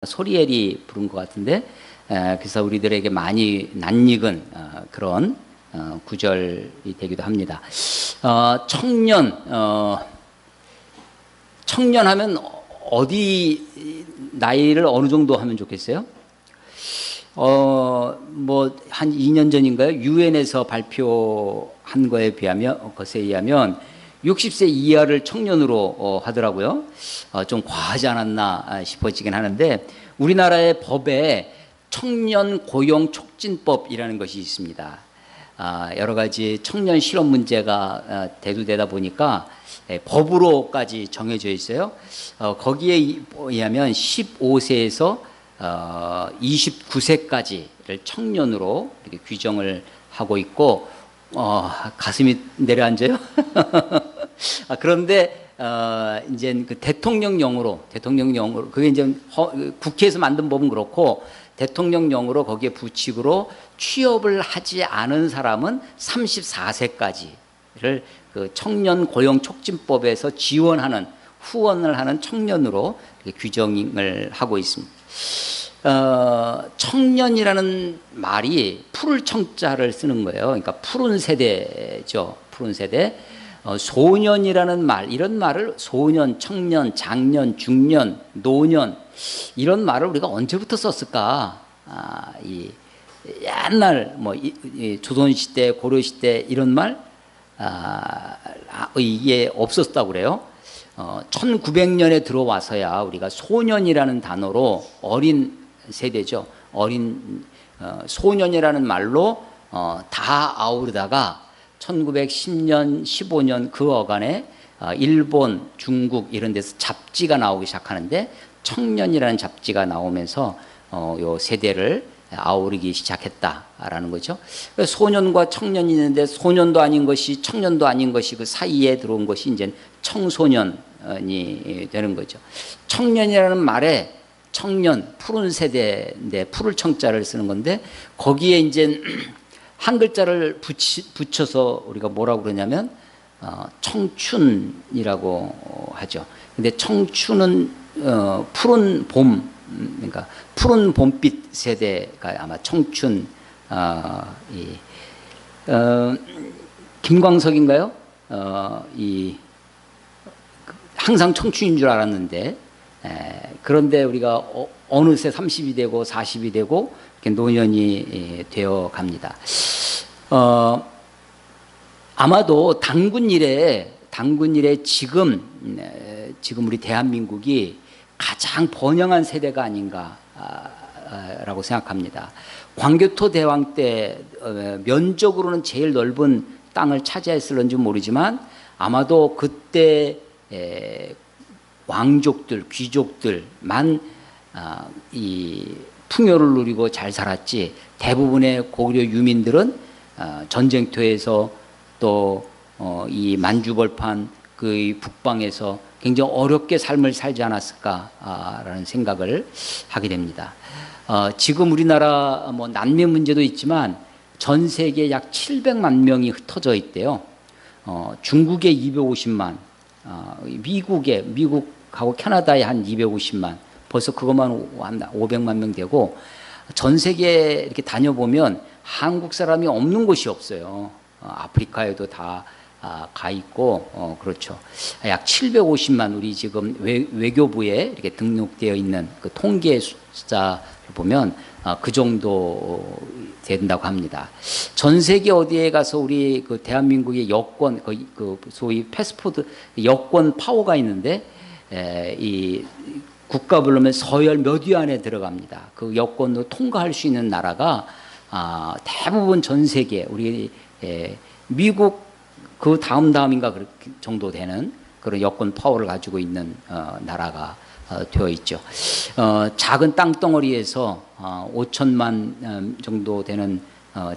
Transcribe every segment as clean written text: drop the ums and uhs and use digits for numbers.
소리엘이 부른 것 같은데, 그래서 우리들에게 많이 낯익은 그런 구절이 되기도 합니다. 청년, 청년하면 어디 나이를 어느 정도 하면 좋겠어요? 뭐 한 2년 전인가요? 유엔에서 발표한 것에 의하면 60세 이하를 청년으로 하더라고요. 좀 과하지 않았나 싶어지긴 하는데, 우리나라의 법에 청년 고용 촉진법이라는 것이 있습니다. 여러 가지 청년 실업 문제가 대두되다 보니까 법으로까지 정해져 있어요. 거기에 의하면 15세에서 29세까지를 청년으로 이렇게 규정을 하고 있고, 가슴이 내려앉아요. 그런데 이제 그 대통령령으로 그게 이제 국회에서 만든 법은 그렇고, 대통령령으로 거기에 부칙으로 취업을 하지 않은 사람은 34세까지를 그 청년 고용 촉진법에서 후원을 하는 청년으로 규정을 하고 있습니다. 청년이라는 말이 푸를 청자를 쓰는 거예요. 그러니까 푸른 세대죠. 푸른 세대. 소년이라는 말, 이런 말을 소년, 청년, 장년, 중년, 노년, 이런 말을 우리가 언제부터 썼을까? 이 옛날 이 조선시대, 고려시대 이런 말 이게 없었다고 그래요. 1900년에 들어와서야 우리가 소년이라는 단어로 어린 세대죠. 소년이라는 말로 다 아우르다가 1910년, 15년 그 어간에 일본, 중국 이런 데서 잡지가 나오기 시작하는데, 청년이라는 잡지가 나오면서 요 세대를 아우르기 시작했다라는 거죠. 소년과 청년이 있는데, 소년도 아닌 것이 청년도 아닌 것이 그 사이에 들어온 것이 이제 청소년이 되는 거죠. 청년이라는 말에 청년, 푸른 세대인데 푸를 청자를 쓰는 건데, 거기에 이제 한 글자를 붙여서 우리가 뭐라고 그러냐면 청춘이라고 하죠. 근데 청춘은 푸른 봄, 그러니까 푸른 봄빛 세대가 아마 청춘. 김광석인가요? 항상 청춘인 줄 알았는데, 그런데 우리가 어느새 30이 되고 40이 되고 이렇게 노년이 되어 갑니다. 아마도 단군 이래 지금 우리 대한민국이 가장 번영한 세대가 아닌가라고 생각합니다. 광교토 대왕 때 면적으로는 제일 넓은 땅을 차지했을런지 모르지만, 아마도 그때 왕족들, 귀족들만 이 풍요를 누리고 잘 살았지, 대부분의 고려 유민들은 전쟁터에서 또 이 만주벌판 그 북방에서 굉장히 어렵게 삶을 살지 않았을까라는 생각을 하게 됩니다. 지금 우리나라 난민 문제도 있지만 전 세계에 약 700만 명이 흩어져 있대요. 중국에 250만, 미국하고 캐나다에 한 250만, 벌써 그것만 한 500만 명 되고, 전 세계에 이렇게 다녀보면 한국 사람이 없는 곳이 없어요. 아프리카에도 다 가 있고, 그렇죠. 약 750만, 우리 지금 외교부에 이렇게 등록되어 있는 그 통계 숫자를 보면 그 정도 된다고 합니다. 전 세계 어디에 가서 우리 그 대한민국의 여권, 그 소위 패스포드 여권 파워가 있는데, 이 국가별로면 서열 몇 위 안에 들어갑니다. 그 여권으로 통과할 수 있는 나라가 대부분 전 세계, 우리 미국 그 다음인가 그렇게 정도 되는 그런 여권 파워를 가지고 있는 나라가 되어 있죠. 작은 땅덩어리에서 5천만 정도 되는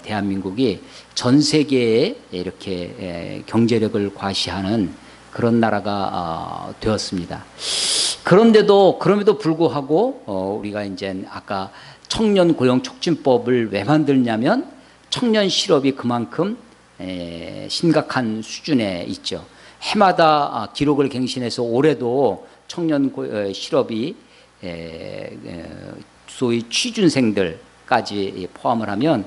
대한민국이 전 세계에 이렇게 경제력을 과시하는 그런 나라가 되었습니다. 그럼에도 불구하고 우리가 이제 아까 청년 고용 촉진법을 왜 만들냐면, 청년 실업이 그만큼 심각한 수준에 있죠. 해마다 기록을 갱신해서 올해도 청년 실업이 소위 취준생들까지 포함을 하면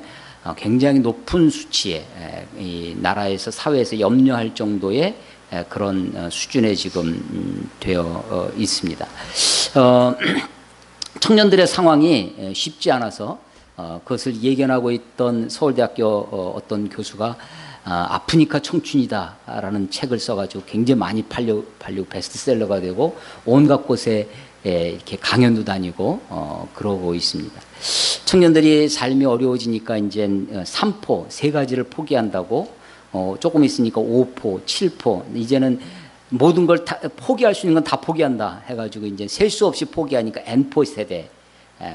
굉장히 높은 수치에 이 나라에서 사회에서 염려할 정도의 그런 수준에 지금 되어 있습니다. 청년들의 상황이 쉽지 않아서 그것을 예견하고 있던 서울대학교 어떤 교수가 아프니까 청춘이다라는 책을 써가지고 굉장히 많이 팔리고 베스트셀러가 되고 온갖 곳에 이렇게 강연도 다니고 그러고 있습니다. 청년들이 삶이 어려워지니까 이제 3포 세 가지를 포기한다고 조금 있으니까 5포, 7포 이제는 모든 걸 다 포기할 수 있는 건 다 포기한다 해가지고 이제 셀 수 없이 포기하니까 N포 세대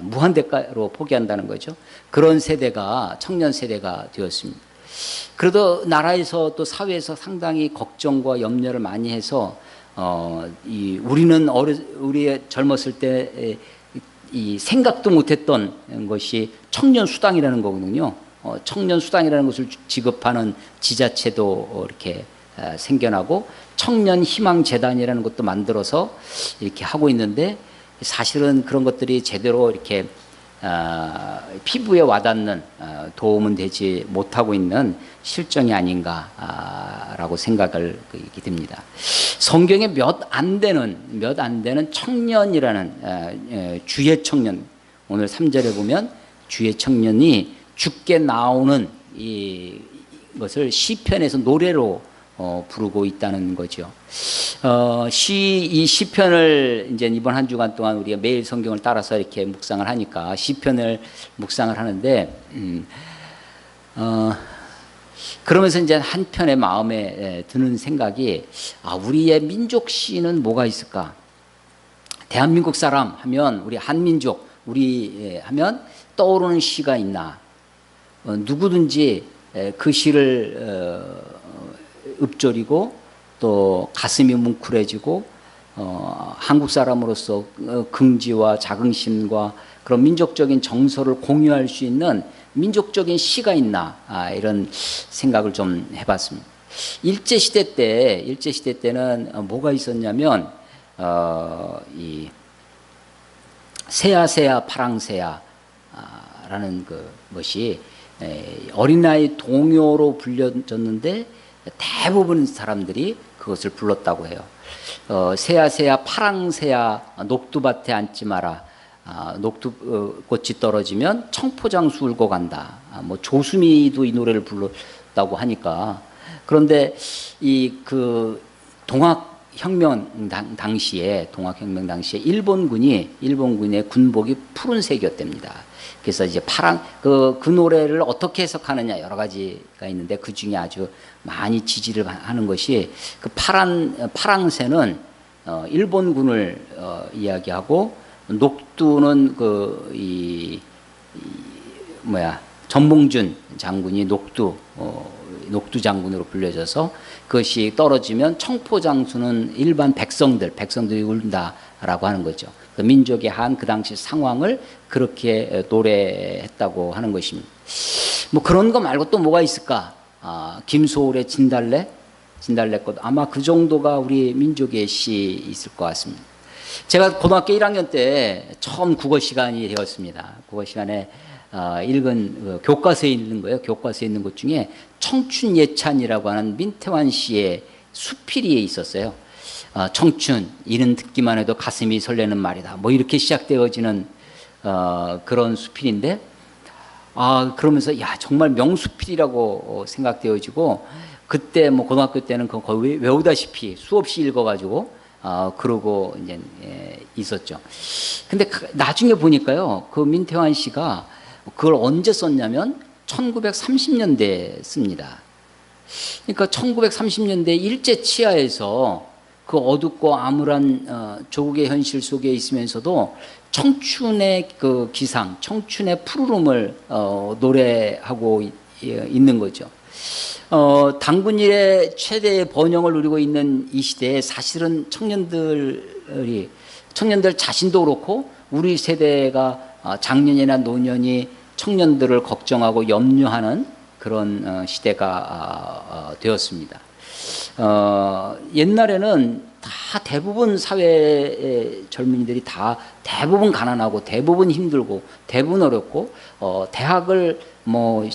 무한대가로 포기한다는 거죠. 그런 세대가 청년 세대가 되었습니다. 그래도 나라에서 또 사회에서 상당히 걱정과 염려를 많이 해서 우리는 우리의 젊었을 때 이 생각도 못했던 것이 청년 수당이라는 거거든요. 청년 수당이라는 것을 지급하는 지자체도 이렇게 생겨나고 청년 희망 재단이라는 것도 만들어서 이렇게 하고 있는데 사실은 그런 것들이 제대로 이렇게 피부에 와닿는 도움은 되지 못하고 있는 실정이 아닌가라고 생각을 하게 됩니다. 성경에 몇 안 되는 청년이라는 주의 청년 오늘 3절에 보면 주의 청년이 죽게 나오는 이것을 시편에서 노래로 부르고 있다는 거죠. 이 시편을 이제 이번 한 주간 동안 우리가 매일 성경을 따라서 이렇게 묵상을 하니까 시편을 묵상을 하는데, 그러면서 이제 한편의 마음에 드는 생각이, 우리의 민족 시는 뭐가 있을까? 대한민국 사람 하면 우리 한민족, 우리 하면 떠오르는 시가 있나? 누구든지 그 시를 읊조리고 또 가슴이 뭉클해지고 한국 사람으로서 긍지와 자긍심과 그런 민족적인 정서를 공유할 수 있는 민족적인 시가 있나 이런 생각을 좀 해봤습니다. 일제시대 때는 뭐가 있었냐면 이 새야새야 파랑새야라는 것이 어린아이 동요로 불려졌는데 대부분 사람들이 그것을 불렀다고 해요. 새야새야 파랑새야 녹두밭에 앉지 마라. 녹두꽃이 떨어지면 청포장수 울고 간다. 뭐 조수미도 이 노래를 불렀다고 하니까. 그런데 그 동학혁명 당시에 일본군의 군복이 푸른색이었답니다. 그래서 이제 그 노래를 어떻게 해석하느냐 여러 가지가 있는데 그 중에 아주 많이 지지를 하는 것이 그 파랑새는 일본군을 이야기하고 녹두는 전봉준 장군이 녹두 장군으로 불려져서 그것이 떨어지면 청포장수는 일반 백성들이 울다라고 하는 거죠. 그 민족의 그 당시 상황을 그렇게 노래했다고 하는 것입니다. 뭐 그런 거 말고 또 뭐가 있을까? 김소월의 진달래꽃 아마 그 정도가 우리 민족의 시 있을 것 같습니다. 제가 고등학교 1학년 때 처음 국어 시간이 되었습니다. 국어 시간에 읽은 교과서에 있는 거예요. 교과서에 있는 것 중에 청춘예찬이라고 하는 민태환 씨의 수필이 있었어요. 청춘 이는 듣기만 해도 가슴이 설레는 말이다. 뭐 이렇게 시작되어지는 그런 수필인데 그러면서 정말 명수필이라고 생각되어지고 그때 뭐 고등학교 때는 그거 거의 외우다시피 수없이 읽어가지고 그러고 이제 있었죠. 근데 나중에 보니까요, 그 민태환 씨가 그걸 언제 썼냐면 1930년대에 씁니다. 그러니까 1930년대 일제 치하에서 그 어둡고 암울한 조국의 현실 속에 있으면서도 청춘의 그 기상, 청춘의 푸르름을 노래하고 있는 거죠. 당군일의 최대의 번영을 누리고 있는 이 시대에 사실은 청년들 자신도 그렇고 우리 세대가 장년이나 노년이 청년들을 걱정하고 염려하는 그런 시대가 되었습니다. 옛날에는 다 대부분 사회의 젊은이들이 다 대부분 가난하고 대부분 힘들고 대부분 어렵고 대학을 뭐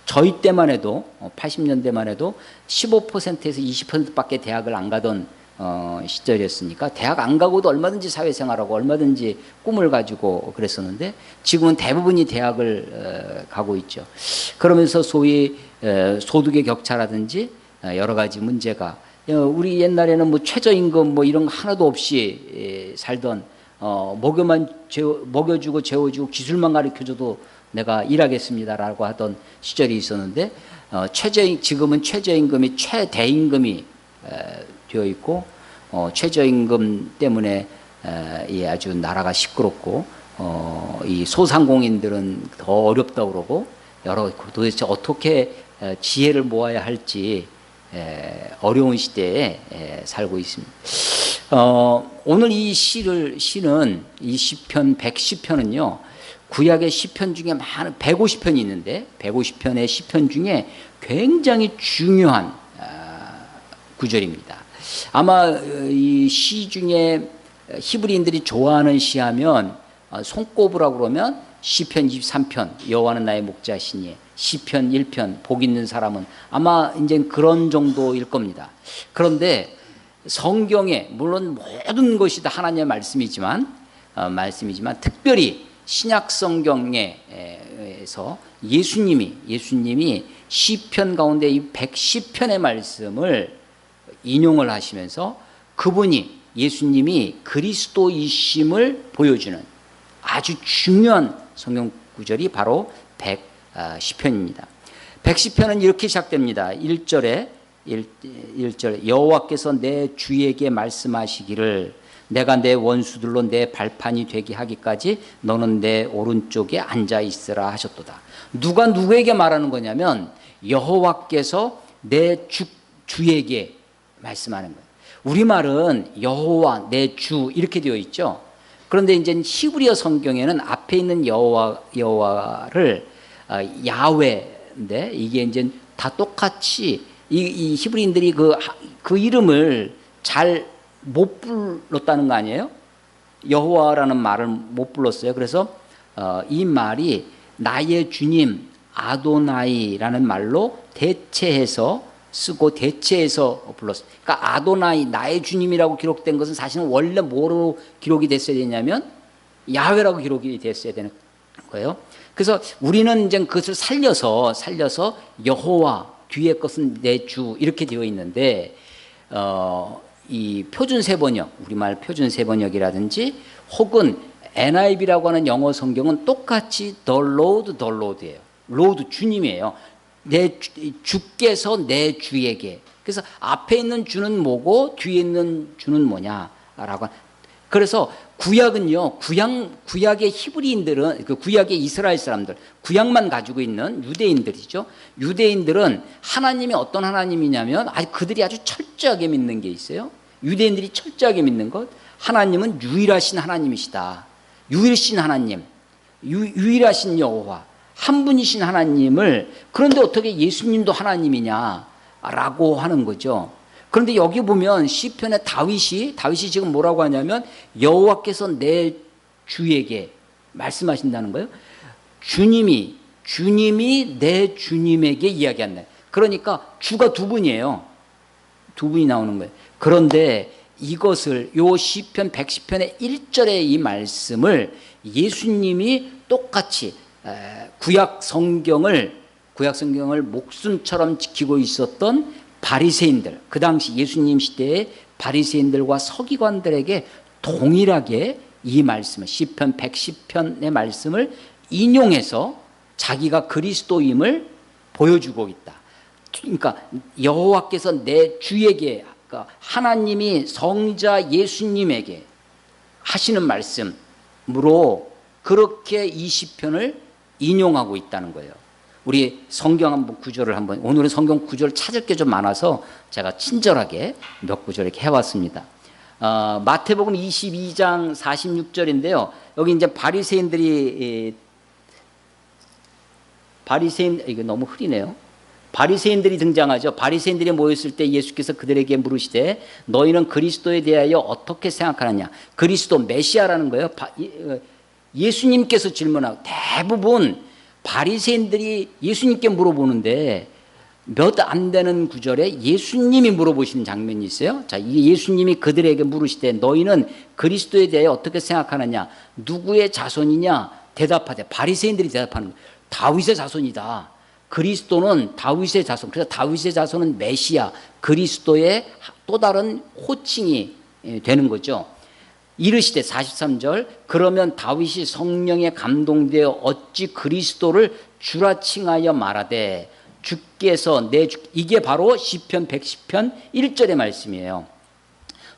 저희 때만 해도 80년대만 해도 15%에서 20%밖에 대학을 안 가던 시절이었으니까 대학 안 가고도 얼마든지 사회생활하고 얼마든지 꿈을 가지고 그랬었는데 지금은 대부분이 대학을 가고 있죠. 그러면서 소위 소득의 격차라든지 여러 가지 문제가 우리 옛날에는 뭐 최저임금 뭐 이런 거 하나도 없이 살던 먹여주고 재워주고 기술만 가르쳐줘도 내가 일하겠습니다라고 하던 시절이 있었는데 지금은 최저임금이 최대임금이 되어 있고 최저임금 때문에 아주 나라가 시끄럽고 이 소상공인들은 더 어렵다고 그러고 도대체 어떻게 지혜를 모아야 할지 어려운 시대에 살고 있습니다. 오늘 이 시는 이 시편 110편은요 구약의 시편 중에 많은 150편이 있는데 150편의 시편 중에 굉장히 중요한 구절입니다. 아마 이 시 중에 히브리인들이 좋아하는 시하면 손꼽으라고 그러면 시편 23편 여호와는 나의 목자시니 시편 1편 복 있는 사람은 아마 이제 그런 정도일 겁니다. 그런데 성경에 물론 모든 것이 다 하나님의 말씀이지만 특별히 신약 성경에서 예수님이 시편 가운데 이 110편의 말씀을 인용을 하시면서 그분이 예수님이 그리스도이심을 보여주는 아주 중요한 성경 구절이 바로 110편입니다. 110편은 이렇게 시작됩니다. 1절에 여호와께서 내 주에게 말씀하시기를 내가 내 원수들로 내 발판이 되게 하기까지 너는 내 오른쪽에 앉아 있으라 하셨도다. 누가 누구에게 말하는 거냐면 여호와께서 내 주에게 말씀하는 거예요. 우리말은 여호와 내 주 이렇게 되어 있죠. 그런데 이제 히브리어 성경에는 앞에 있는 여호와를 야훼인데 이게 이제 다 똑같이 이 히브리인들이 그 이름을 잘 못 불렀다는 거 아니에요? 여호와라는 말을 못 불렀어요. 그래서 이 말이 나의 주님 아도나이라는 말로 대체해서 쓰고 대체해서 불렀어요. 그러니까 아도나이 나의 주님이라고 기록된 것은 사실은 원래 뭐로 기록이 됐어야 되냐면 야훼라고 기록이 됐어야 되는 거예요. 그래서 우리는 이제 그것을 살려서 여호와 뒤에 것은 내 주 이렇게 되어 있는데 이 표준 세번역 우리말 표준 세번역이라든지 혹은 NIV라고 하는 영어 성경은 똑같이 the Lord예요. Lord 주님이에요. 내 주께서 내 주에게. 그래서 앞에 있는 주는 뭐고 뒤에 있는 주는 뭐냐라고. 그래서 구약은요. 구약의 히브리인들은 그 구약의 이스라엘 사람들, 구약만 가지고 있는 유대인들이죠. 유대인들은 하나님이 어떤 하나님이냐면 그들이 아주 철저하게 믿는 게 있어요. 유대인들이 철저하게 믿는 것. 하나님은 유일하신 하나님이시다. 유일신 하나님, 유일하신 여호와. 한 분이신 하나님을 그런데 어떻게 예수님도 하나님이냐라고 하는 거죠. 그런데 여기 보면 시편의 다윗이 지금 뭐라고 하냐면 여호와께서 내 주에게 말씀하신다는 거예요. 주님이 내 주님에게 이야기한다. 그러니까 주가 두 분이에요. 두 분이 나오는 거예요. 그런데 이것을 요 시편 110편의 1절의 이 말씀을 예수님이 똑같이 구약 성경을 목숨처럼 지키고 있었던 바리새인들, 그 당시 예수님 시대의 바리새인들과 서기관들에게 동일하게 이 말씀을 시편 110편의 말씀을 인용해서 자기가 그리스도임을 보여주고 있다. 그러니까 여호와께서 내 주에게, 그러니까 하나님이 성자 예수님에게 하시는 말씀으로 그렇게 이 시편을 인용하고 있다는 거예요. 우리 성경 한번 구절을 오늘은 성경 구절 찾을 게 좀 많아서 제가 친절하게 몇 구절 이렇게 해왔습니다. 마태복음 22장 46절인데요. 여기 이제 바리새인 이게 너무 흐리네요. 바리새인들이 등장하죠. 바리새인들이 모였을 때 예수께서 그들에게 물으시되 너희는 그리스도에 대하여 어떻게 생각하느냐. 그리스도 메시아라는 거예요. 예수님께서 질문하고 대부분 바리새인들이 예수님께 물어보는데 몇 안 되는 구절에 예수님이 물어보시는 장면이 있어요. 자, 이 예수님이 그들에게 물으시되 너희는 그리스도에 대해 어떻게 생각하느냐. 누구의 자손이냐. 대답하되 바리새인들이 대답하는 거예요. 다윗의 자손이다. 그리스도는 다윗의 자손. 그래서 다윗의 자손은 메시아, 그리스도의 또 다른 호칭이 되는 거죠. 이르시되 43절 그러면 다윗이 성령에 감동되어 어찌 그리스도를 주라 칭하여 말하되 주께서 이게 바로 시편 110편 1절의 말씀이에요.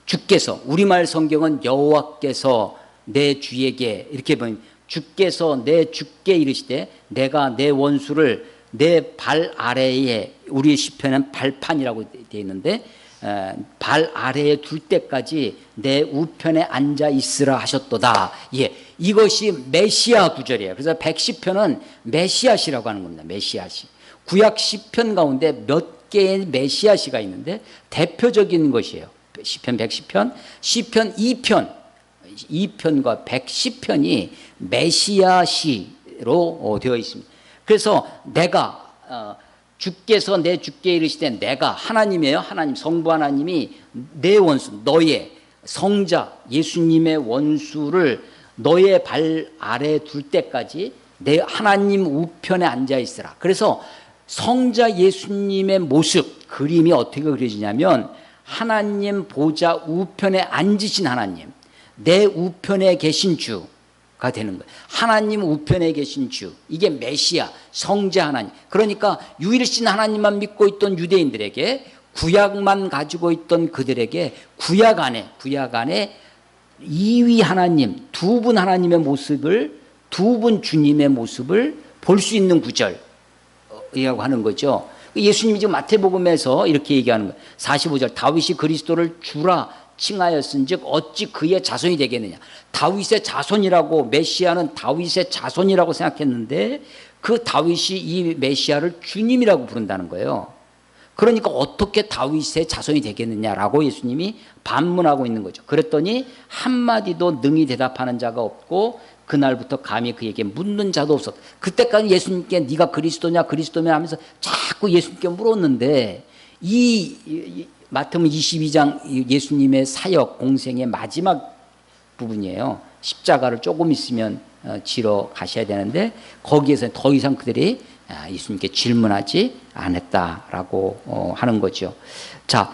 주께서, 우리말 성경은 여호와께서 내 주에게 이렇게 보면 주께서 내 주께 이르시되 내가 내 원수를 내 발 아래에, 우리 시편은 발판이라고 되어 있는데 발 아래에 둘 때까지 내 우편에 앉아 있으라 하셨도다. 예, 이것이 메시아 구절이에요. 그래서 110편은 메시아시라고 하는 겁니다. 메시아시. 구약 시편 가운데 몇 개의 메시아시가 있는데 대표적인 것이에요. 시편 110편, 시편 2편과 110편이 메시아시로 되어 있습니다. 그래서 내가 주께서 내 주께 이르시되 내가 하나님이에요. 하나님, 성부 하나님이 내 원수, 너의 성자 예수님의 원수를 너의 발 아래 둘 때까지 내 하나님 우편에 앉아 있으라. 그래서 성자 예수님의 모습, 그림이 어떻게 그려지냐면 하나님 보좌 우편에 앉으신 하나님, 내 우편에 계신 주가 되는 거예요. 하나님 우편에 계신 주, 이게 메시아, 성자 하나님. 그러니까 유일신 하나님만 믿고 있던 유대인들에게, 구약만 가지고 있던 그들에게 구약 안에 이위 하나님, 두 분 하나님의 모습을, 두 분 주님의 모습을 볼 수 있는 구절이라고 하는 거죠. 예수님이 지금 마태복음에서 이렇게 얘기하는 거예요. 45절 다윗이 그리스도를 주라 칭하였은즉 어찌 그의 자손이 되겠느냐. 다윗의 자손이라고, 메시아는 다윗의 자손이라고 생각했는데 그 다윗이 이 메시아를 주님이라고 부른다는 거예요. 그러니까 어떻게 다윗의 자손이 되겠느냐라고 예수님이 반문하고 있는 거죠. 그랬더니 한마디도 능히 대답하는 자가 없고 그날부터 감히 그에게 묻는 자도 없었다. 그때까지 예수님께 네가 그리스도냐 그리스도냐 하면서 자꾸 예수님께 물었는데 이 마태복음 22장 예수님의 사역 공생의 마지막 부분이에요. 십자가를 조금 있으면 지러 가셔야 되는데 거기에서 더 이상 그들이 예수님께 질문하지 않았다라고 하는 거죠. 자,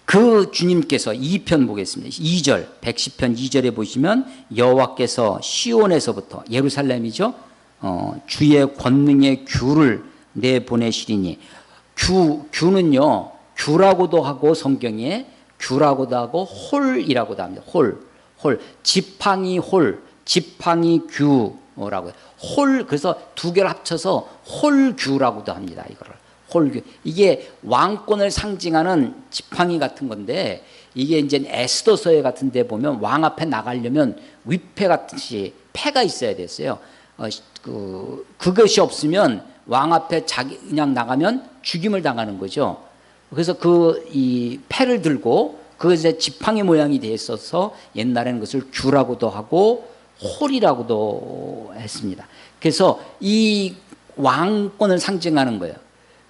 그 주님께서 2편 보겠습니다. 2절, 110편 2절에 보시면 여호와께서 시온에서부터, 예루살렘이죠, 주의 권능의 규를 내보내시리니, 규는요, 규라고도 하고 성경에 규라고도 하고 홀이라고도 합니다. 홀, 지팡이 홀, 지팡이 규라고 해요. 홀, 그래서 두 개를 합쳐서 홀규라고도 합니다. 이거를 홀규. 이게 왕권을 상징하는 지팡이 같은 건데, 이게 이제 에스더서에 같은 데 보면 왕 앞에 나가려면 위패 같이 패가 있어야 됐어요. 그것이 없으면 왕 앞에 그냥 나가면 죽임을 당하는 거죠. 그래서 이 패를 들고 그것에 지팡이 모양이 되어 있어서 옛날에는 그것을 규라고도 하고 홀이라고도 했습니다. 그래서 이 왕권을 상징하는 거예요.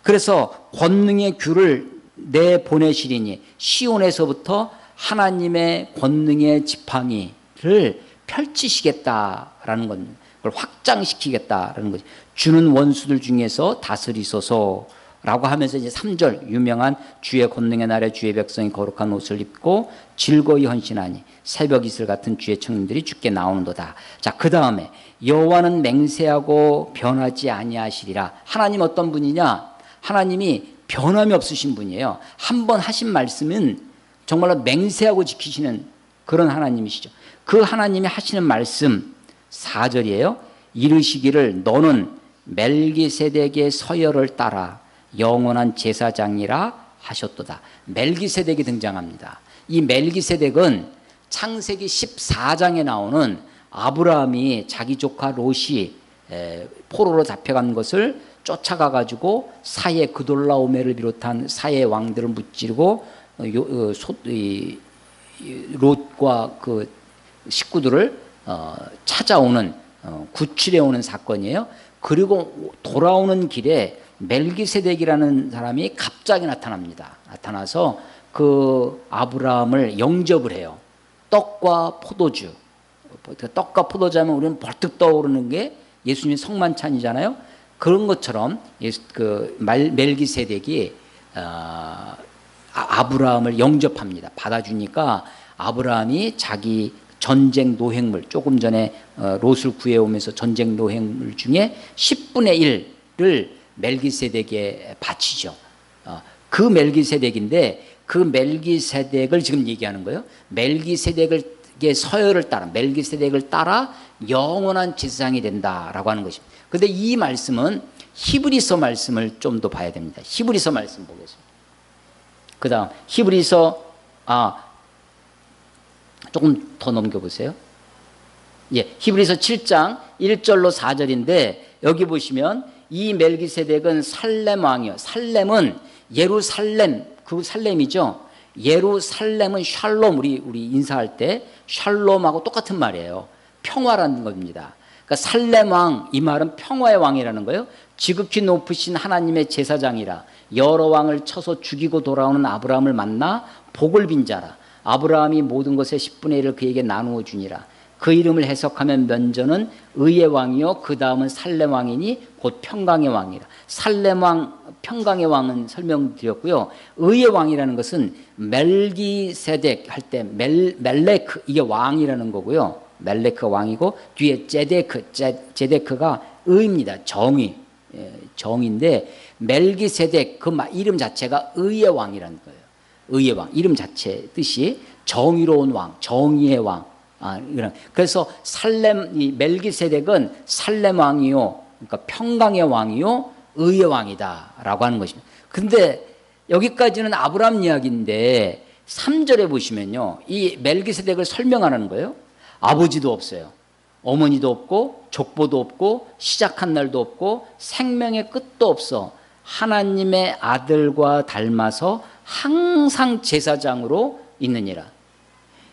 그래서 권능의 규를 내보내시리니, 시온에서부터 하나님의 권능의 지팡이를 펼치시겠다라는 겁니다. 그걸 확장시키겠다라는 거죠. 주는 원수들 중에서 다스리소서라고 하면서 이제 3절 유명한 주의 권능의 날에 주의 백성이 거룩한 옷을 입고 즐거이 헌신하니 새벽 이슬 같은 주의 청년들이 주께 나오는도다. 자, 그 다음에 여호와는 맹세하고 변하지 아니하시리라. 하나님 어떤 분이냐? 하나님이 변함이 없으신 분이에요. 한번 하신 말씀은 정말로 맹세하고 지키시는 그런 하나님이시죠. 그 하나님이 하시는 말씀 4절이에요. 이르시기를 너는 멜기세덱의 서열을 따라 영원한 제사장이라 하셨도다. 멜기세덱이 등장합니다. 이 멜기세덱은 창세기 14장에 나오는 아브라함이 자기 조카 롯이 포로로 잡혀간 것을 쫓아가 가지고 사해 그돌라오메를 비롯한 사해 왕들을 무찌르고 롯과 그 식구들을 찾아오는 구출해 오는 사건이에요. 그리고 돌아오는 길에 멜기세덱이라는 사람이 갑자기 나타납니다. 나타나서 그 아브라함을 영접을 해요. 떡과 포도주. 떡과 포도주하면 우리는 벌떡 떠오르는 게 예수님의 성만찬이잖아요. 그런 것처럼 그 멜기세덱이 아브라함을 영접합니다. 받아주니까 아브라함이 자기 전쟁 노획물, 조금 전에 롯을 구해오면서 전쟁 노획물 중에 10분의 1를 멜기세덱에 바치죠. 그 멜기세덱인데 그 멜기세덱을 지금 얘기하는 거예요. 멜기세덱의 서열을 따라, 멜기세덱을 따라 영원한 제사장이 된다라고 하는 것입니다. 그런데 이 말씀은 히브리서 말씀을 좀 더 봐야 됩니다. 히브리서 말씀 보겠습니다. 그 다음 히브리서 조금 더 넘겨보세요. 예, 히브리서 7장 1절로 4절인데 여기 보시면 이 멜기세덱은 살렘 왕이요. 살렘은 예루살렘, 그 살렘이죠. 예루살렘은 샬롬, 우리 인사할 때 샬롬하고 똑같은 말이에요. 평화라는 겁니다. 그러니까 살렘 왕, 이 말은 평화의 왕이라는 거예요. 지극히 높으신 하나님의 제사장이라. 여러 왕을 쳐서 죽이고 돌아오는 아브라함을 만나 복을 빈 자라. 아브라함이 모든 것의 10분의 1을 그에게 나누어 주니라. 그 이름을 해석하면 면전은 의의 왕이요 그 다음은 살렘 왕이니 곧 평강의 왕이라. 살렘 왕, 평강의 왕은 설명드렸고요. 의의 왕이라는 것은 멜기세덱 할 때 멜레크, 이게 왕이라는 거고요. 멜레크가 왕이고 뒤에 제데크가 의입니다. 정의, 정인데 멜기세덱 그 이름 자체가 의의 왕이라는 거예요. 의의 왕, 이름 자체 뜻이 정의로운 왕, 정의의 왕. 그래서 이 멜기세덱은 살렘 왕이요, 그러니까 평강의 왕이요, 의의 왕이다라고 하는 것입니다. 근데 여기까지는 아브라함 이야기인데 3절에 보시면요, 이 멜기세덱을 설명하는 거예요. 아버지도 없어요. 어머니도 없고 족보도 없고 시작한 날도 없고 생명의 끝도 없어. 하나님의 아들과 닮아서 항상 제사장으로 있느니라.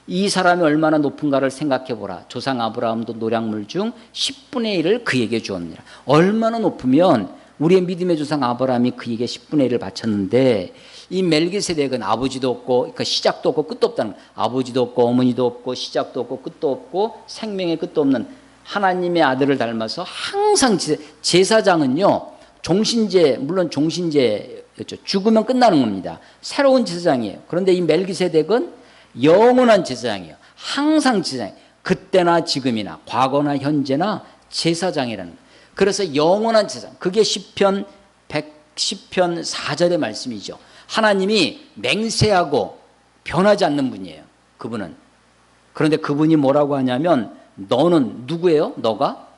이 사람이 얼마나 높은가를 생각해 보라. 조상 아브라함도 노량물 중 10분의 1을 그에게 주었느니라. 얼마나 높으면 우리의 믿음의 조상 아브라함이 그에게 10분의 1을 바쳤는데 이 멜기세덱은 아버지도 없고, 그러니까 시작도 없고 끝도 없다는 거예요. 아버지도 없고 어머니도 없고 시작도 없고 끝도 없고 생명의 끝도 없는 하나님의 아들을 닮아서 항상 제사장은요, 종신제, 물론 종신제였죠. 죽으면 끝나는 겁니다. 새로운 제사장이에요. 그런데 이 멜기세덱은 영원한 제사장이에요. 항상 제사장, 그때나 지금이나 과거나 현재나 제사장이라는 거예요. 그래서 영원한 제사장, 그게 시편 110편 4절의 말씀이죠. 하나님이 맹세하고 변하지 않는 분이에요. 그분은. 그런데 그분이 뭐라고 하냐면 너는 누구예요? 너가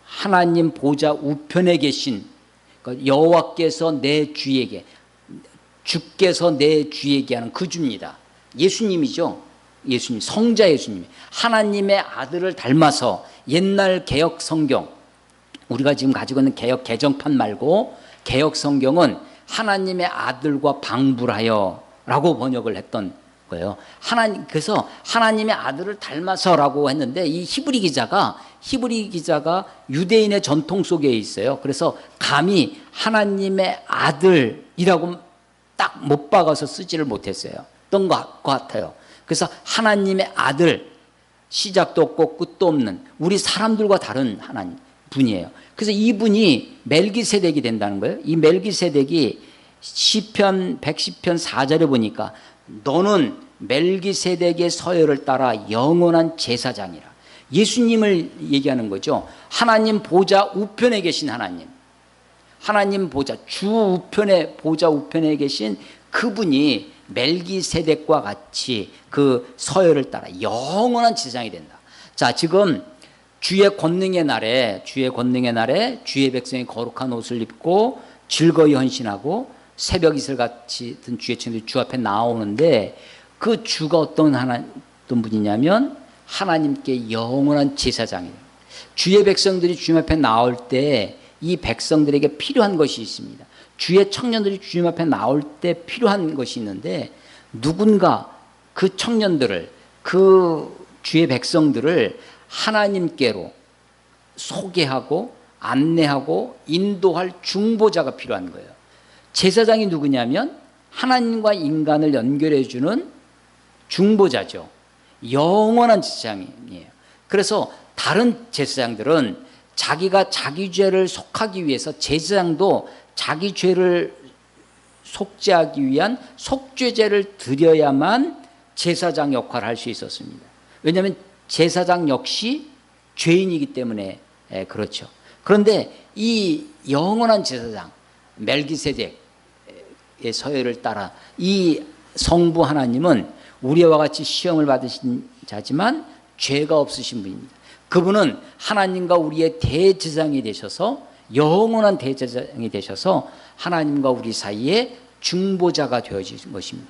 하나님 보좌 우편에 계신 여호와께서 내 주에게, 주께서 내 주에게 하는 그 주입니다. 예수님이죠. 예수님, 성자 예수님, 하나님의 아들을 닮아서 옛날 개역 성경, 우리가 지금 가지고 있는 개역 개정판 말고 개역 성경은 하나님의 아들과 방불하여 라고 번역을 했던 거예요. 그래서 하나님의 아들을 닮아서라고 했는데 이 히브리 기자가 유대인의 전통 속에 있어요. 그래서 감히 하나님의 아들이라고 딱 못 박아서 쓰지를 못했어요. 어떤 것 같아요. 그래서 하나님의 아들, 시작도 없고 끝도 없는 우리 사람들과 다른 하나님 분이에요. 그래서 이분이 멜기세덱이 된다는 거예요. 이 멜기세덱이 시편 110편 4절에 보니까 너는 멜기세덱의 서열을 따라 영원한 제사장이라. 예수님을 얘기하는 거죠. 하나님 보좌 우편에 계신 하나님 보좌, 주 우편에, 보좌 우편에 계신 그분이 멜기세덱과 같이 그 서열을 따라 영원한 제사장이 된다. 자, 지금 주의 권능의 날에 주의 백성이 거룩한 옷을 입고 즐거이 헌신하고 새벽 이슬같이 든 주의 친구들이 주 앞에 나오는데 그 주가 어떤 분이냐면 하나님께 영원한 제사장이에요. 주의 백성들이 주님 앞에 나올 때 이 백성들에게 필요한 것이 있습니다. 주의 청년들이 주님 앞에 나올 때 필요한 것이 있는데 누군가 그 청년들을, 그 주의 백성들을 하나님께로 소개하고 안내하고 인도할 중보자가 필요한 거예요. 제사장이 누구냐면 하나님과 인간을 연결해 주는 중보자죠. 영원한 제사장이에요. 그래서 다른 제사장들은 자기가 자기 죄를 속하기 위해서, 제사장도 자기 죄를 속죄하기 위한 속죄제를 드려야만 제사장 역할을 할 수 있었습니다. 왜냐하면 제사장 역시 죄인이기 때문에 그렇죠. 그런데 이 영원한 제사장 멜기세덱의 서열을 따라 이 성부 하나님은 우리와 같이 시험을 받으신 자지만 죄가 없으신 분입니다. 그분은 하나님과 우리의 대제사장이 되셔서, 영원한 대제사장이 되셔서 하나님과 우리 사이에 중보자가 되어진 것입니다.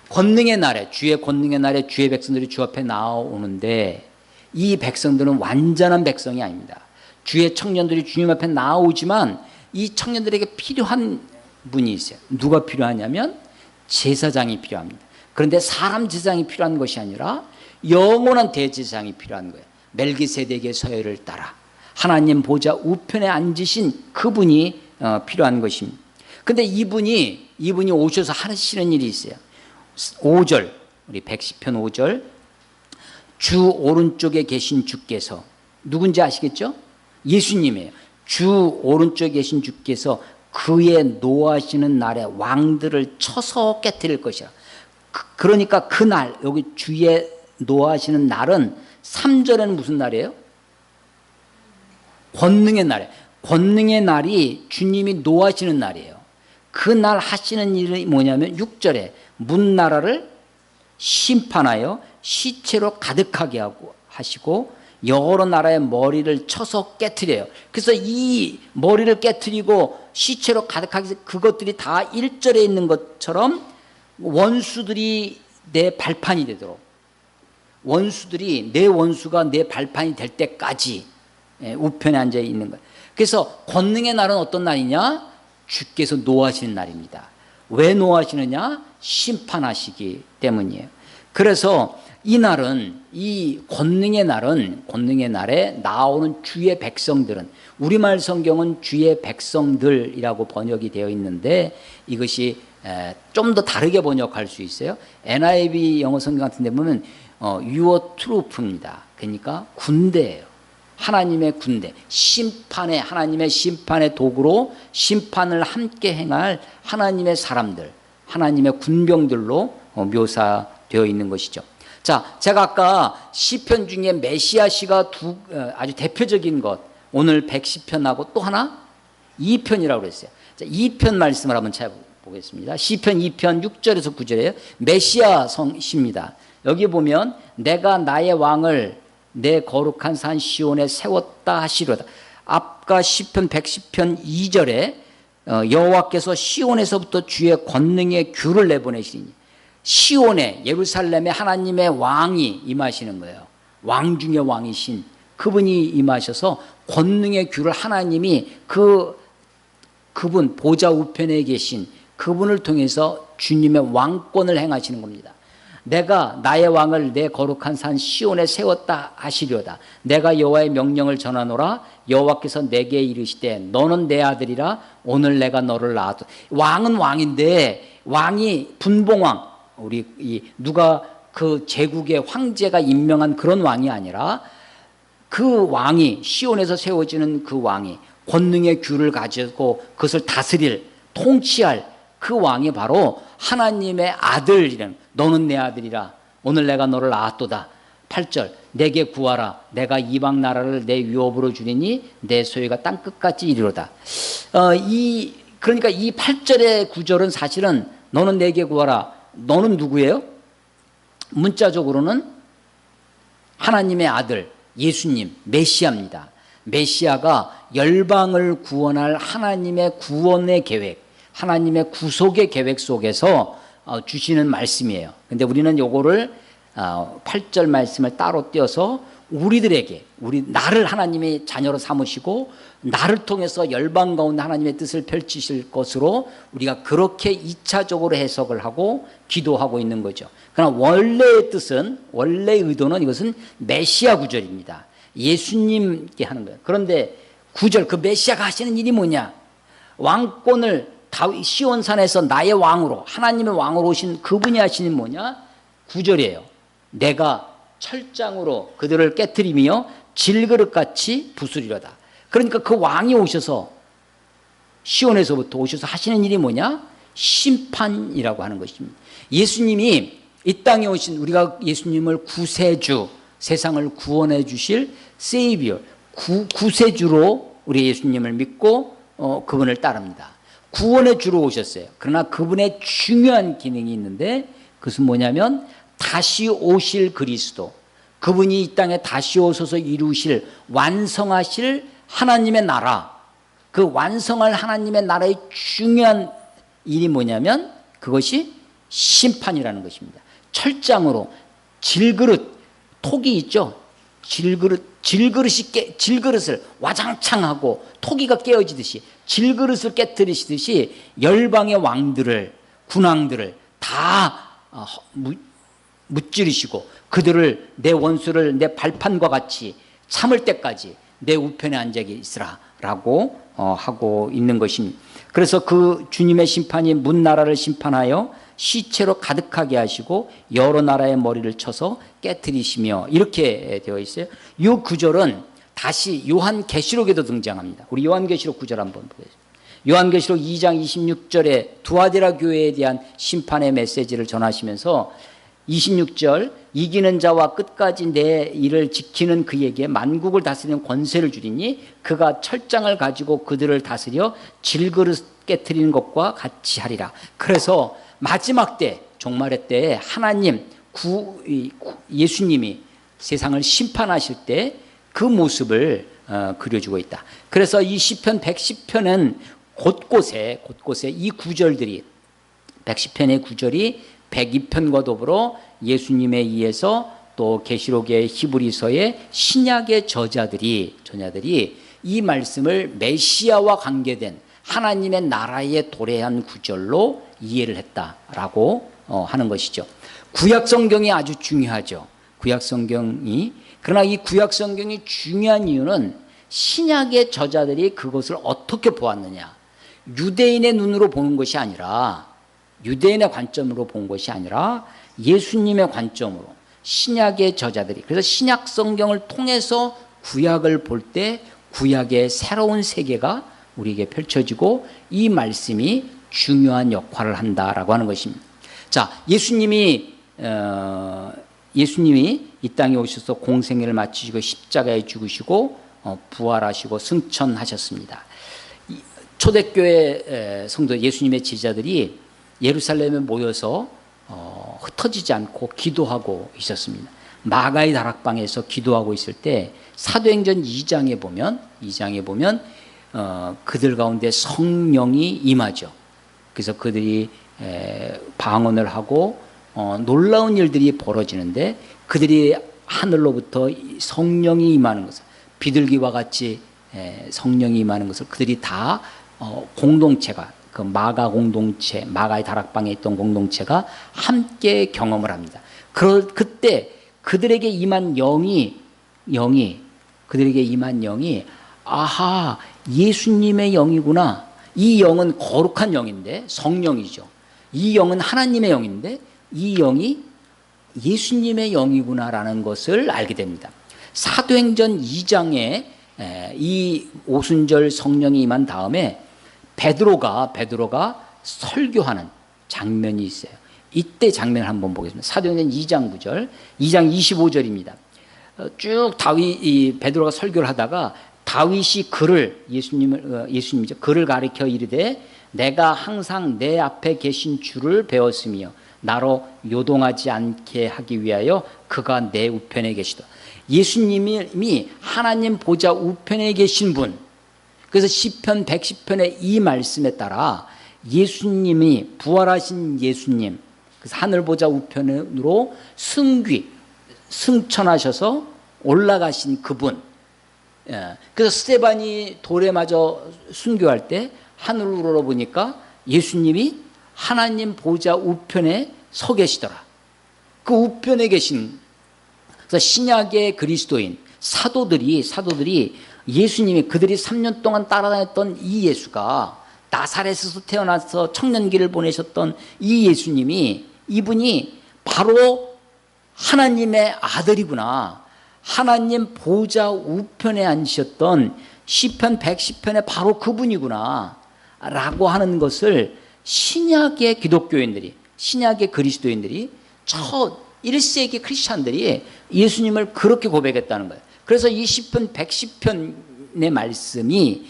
권능의 날에, 주의 권능의 날에 주의 백성들이 주 앞에 나오는데 이 백성들은 완전한 백성이 아닙니다. 주의 청년들이 주님 앞에 나오지만 이 청년들에게 필요한 분이 있어요. 누가 필요하냐면 제사장이 필요합니다. 그런데 사람 제사장이 필요한 것이 아니라 영원한 대제사장이 필요한 거예요. 멜기세덱의 서열을 따라 하나님 보좌 우편에 앉으신 그분이 필요한 것입니다. 근데 이분이 오셔서 하시는 일이 있어요. 5절, 우리 110편 5절, 주 오른쪽에 계신 주께서, 누군지 아시겠죠? 예수님이에요. 주 오른쪽에 계신 주께서 그의 노하시는 날에 왕들을 쳐서 깨뜨릴 것이라. 그러니까 그날, 여기 주의 노하시는 날은 3절에는 무슨 날이에요? 권능의 날이에요. 권능의 날이 주님이 노하시는 날이에요. 그날 하시는 일이 뭐냐면 6절에 문나라를 심판하여 시체로 가득하게 하시고 여러 나라의 머리를 쳐서 깨트려요. 그래서 이 머리를 깨트리고 시체로 가득하게 해서 그것들이 다 1절에 있는 것처럼 원수들이 내 발판이 되도록, 원수들이, 내 원수가 내 발판이 될 때까지 우편에 앉아 있는 거예요. 그래서 권능의 날은 어떤 날이냐? 주께서 노하시는 날입니다. 왜 노하시느냐? 심판하시기 때문이에요. 그래서 이 날은, 이 권능의 날은, 권능의 날에 나오는 주의 백성들은, 우리말 성경은 주의 백성들이라고 번역이 되어 있는데 이것이 좀 더 다르게 번역할 수 있어요. NIV 영어 성경 같은 데 보면 your troops 입니다. 그러니까 군대예요. 하나님의 군대, 심판의, 하나님의 심판의 도구로 심판을 함께 행할 하나님의 사람들, 하나님의 군병들로 묘사되어 있는 것이죠. 자, 제가 아까 시편 중에 메시아 시가 아주 대표적인 것, 오늘 110편하고 또 하나 2편이라고 그랬어요. 자, 2편 말씀을 한번 찾아보겠습니다. 시편 2편 6절에서 9절이에요. 메시아 시입니다. 여기 보면 내가 나의 왕을 내 거룩한 산 시온에 세웠다 하시로다. 아까 시편 110편 2절에 여호와께서 시온에서부터 주의 권능의 귤을 내보내시리니, 시온에, 예루살렘에 하나님의 왕이 임하시는 거예요. 왕 중의 왕이신 그분이 임하셔서 권능의 귤을 하나님이 그분 보좌 우편에 계신 그분을 통해서 주님의 왕권을 행하시는 겁니다. 내가 나의 왕을 내 거룩한 산 시온에 세웠다 하시려다. 내가 여호와의 명령을 전하노라. 여호와께서 내게 이르시되 너는 내 아들이라. 오늘 내가 너를 낳았다. 왕은 왕인데, 왕이 분봉왕, 우리 누가 그 제국의 황제가 임명한 그런 왕이 아니라 그 왕이, 시온에서 세워지는 그 왕이 권능의 귤을 가지고 그것을 다스릴, 통치할 그 왕이 바로 하나님의 아들이라는, 너는 내 아들이라. 오늘 내가 너를 낳았도다. 8절, 내게 구하라. 내가 이방 나라를 내 유업으로 주리니 내 소유가 땅끝까지 이르로다. 그러니까 이 8절의 구절은 사실은 너는 내게 구하라. 너는 누구예요? 문자적으로는 하나님의 아들, 예수님, 메시아입니다. 메시아가 열방을 구원할 하나님의 구원의 계획, 하나님의 구속의 계획 속에서 주시는 말씀이에요. 근데 우리는 요거를 8절 말씀을 따로 떼어서 우리들에게 나를 하나님의 자녀로 삼으시고 나를 통해서 열방 가운데 하나님의 뜻을 펼치실 것으로 우리가 그렇게 2차적으로 해석을 하고 기도하고 있는 거죠. 그러나 원래의 뜻은, 원래의 의도는 이것은 메시아 구절입니다. 예수님께 하는 거예요. 그런데 구절, 그 메시아가 하시는 일이 뭐냐? 왕권을 시온산에서 나의 왕으로, 하나님의 왕으로 오신 그분이 하시는 뭐냐? 구절이에요. 내가 철장으로 그들을 깨트리며 질그릇같이 부수리로다. 그러니까 그 왕이 오셔서 시온에서부터 오셔서 하시는 일이 뭐냐? 심판이라고 하는 것입니다. 예수님이 이 땅에 오신, 우리가 예수님을 구세주, 세상을 구원해 주실 세이비어, 구세주로 우리 예수님을 믿고 그분을 따릅니다. 구원의 주로 오셨어요. 그러나 그분의 중요한 기능이 있는데 그것은 뭐냐면 다시 오실 그리스도, 그분이 이 땅에 다시 오셔서 이루실, 완성하실 하나님의 나라, 그 완성할 하나님의 나라의 중요한 일이 뭐냐면 그것이 심판이라는 것입니다. 철장으로 질그릇, 톡이 있죠. 질그릇을 와장창하고 토기가 깨어지듯이 질그릇을 깨뜨리시듯이 열방의 왕들을, 군왕들을 다 무찌르시고 그들을 내 원수를 내 발판과 같이 참을 때까지 내 우편에 앉아 있으라 라고 하고 있는 것입니다. 그래서 그 주님의 심판이 문 나라를 심판하여 시체로 가득하게 하시고 여러 나라의 머리를 쳐서 깨뜨리시며, 이렇게 되어 있어요. 이 구절은 다시 요한계시록에도 등장합니다. 우리 요한계시록 구절 한번 보겠습니다. 요한계시록 2장 26절에 두아디라 교회에 대한 심판의 메시지를 전하시면서 26절, 이기는 자와 끝까지 내 일을 지키는 그에게 만국을 다스리는 권세를 주리니 그가 철장을 가지고 그들을 다스려 질그릇 깨트리는 것과 같이 하리라. 그래서 마지막 때, 종말의 때에 하나님, 예수님이 세상을 심판하실 때 그 모습을 그려주고 있다. 그래서 이 시편 110편은 곳곳에 이 구절들이, 110편의 구절이 102편과 더불어 예수님에 의해서 또 계시록의 히브리서의 신약의 저자들이 이 말씀을 메시아와 관계된 하나님의 나라에 도래한 구절로 이해를 했다라고 하는 것이죠. 구약 성경이 아주 중요하죠. 구약 성경이. 그러나 이 구약 성경이 중요한 이유는 신약의 저자들이 그것을 어떻게 보았느냐. 유대인의 눈으로 보는 것이 아니라, 유대인의 관점으로 본 것이 아니라 예수님의 관점으로 신약의 저자들이, 그래서 신약 성경을 통해서 구약을 볼 때 구약의 새로운 세계가 우리에게 펼쳐지고 이 말씀이 중요한 역할을 한다라고 하는 것입니다. 자, 예수님이 이 땅에 오셔서 공생애를 마치시고 십자가에 죽으시고 부활하시고 승천하셨습니다. 초대교회 성도 예수님의 제자들이 예루살렘에 모여서 흩어지지 않고 기도하고 있었습니다. 마가의 다락방에서 기도하고 있을 때 사도행전 2장에 보면 그들 가운데 성령이 임하죠. 그래서 그들이 방언을 하고 놀라운 일들이 벌어지는데, 그들이 하늘로부터 성령이 임하는 것을, 비둘기와 같이 성령이 임하는 것을 그들이 다 공동체가, 그 마가 공동체, 마가의 다락방에 있던 공동체가 함께 경험을 합니다. 그때 그들에게 임한 영이 아하, 예수님의 영이구나. 이 영은 거룩한 영인데, 성령이죠. 이 영은 하나님의 영인데 이 영이 예수님의 영이구나라는 것을 알게 됩니다. 사도행전 2장에 이 오순절 성령이 임한 다음에 베드로가 설교하는 장면이 있어요. 이때 장면을 한번 보겠습니다. 사도행전 2장 9절, 2장 25절입니다. 쭉 베드로가 설교를 하다가 다윗이 예수님이죠. 글을 가리켜 이르되 내가 항상 내 앞에 계신 주를 배웠으며 나로 요동하지 않게 하기 위하여 그가 내 우편에 계시다. 예수님이 하나님 보좌 우편에 계신 분. 그래서 시편 110편의 이 말씀에 따라 예수님이, 부활하신 예수님, 그래서 하늘 보좌 우편으로 승귀, 승천하셔서 올라가신 그분. 예. 그래서 스데반이 돌에 맞아 순교할 때 하늘을 우러러보니까 예수님이 하나님 보좌 우편에 서 계시더라. 그 우편에 계신, 그래서 신약의 그리스도인 사도들이 예수님이, 그들이 3년 동안 따라다녔던 이 예수가, 나사렛에서 태어나서 청년기를 보내셨던 이 예수님이, 이분이 바로 하나님의 아들이구나, 하나님 보좌 우편에 앉으셨던 시편 110편의 바로 그분이구나 라고 하는 것을 신약의 기독교인들이, 신약의 그리스도인들이, 첫 1세기 크리스찬들이 예수님을 그렇게 고백했다는 거예요. 그래서 이 시편 110편의 말씀이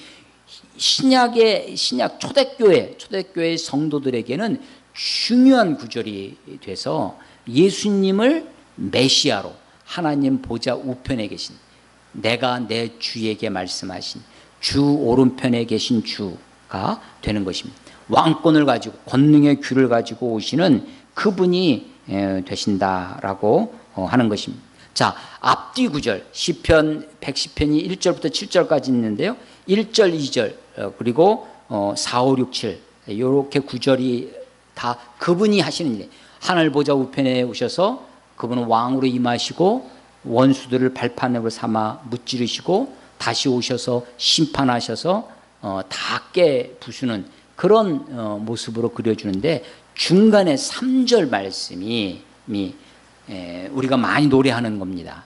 신약 초대교회 성도들에게는 중요한 구절이 돼서 예수님을 메시아로, 하나님 보좌 우편에 계신, 내가 내 주에게 말씀하신 주 오른편에 계신 주가 되는 것입니다. 왕권을 가지고 권능의 귀를 가지고 오시는 그분이 되신다라고 하는 것입니다. 자, 앞뒤 구절 시편 110편이 1절부터 7절까지 있는데요. 1절, 2절 그리고 4, 5, 6, 7 이렇게 구절이 다 그분이 하시는 일. 하늘 보좌 우편에 오셔서 그분은 왕으로 임하시고 원수들을 발판으로 삼아 무찌르시고 다시 오셔서 심판하셔서 다 깨부수는 그런 모습으로 그려주는데, 중간에 3절 말씀이 우리가 많이 노래하는 겁니다.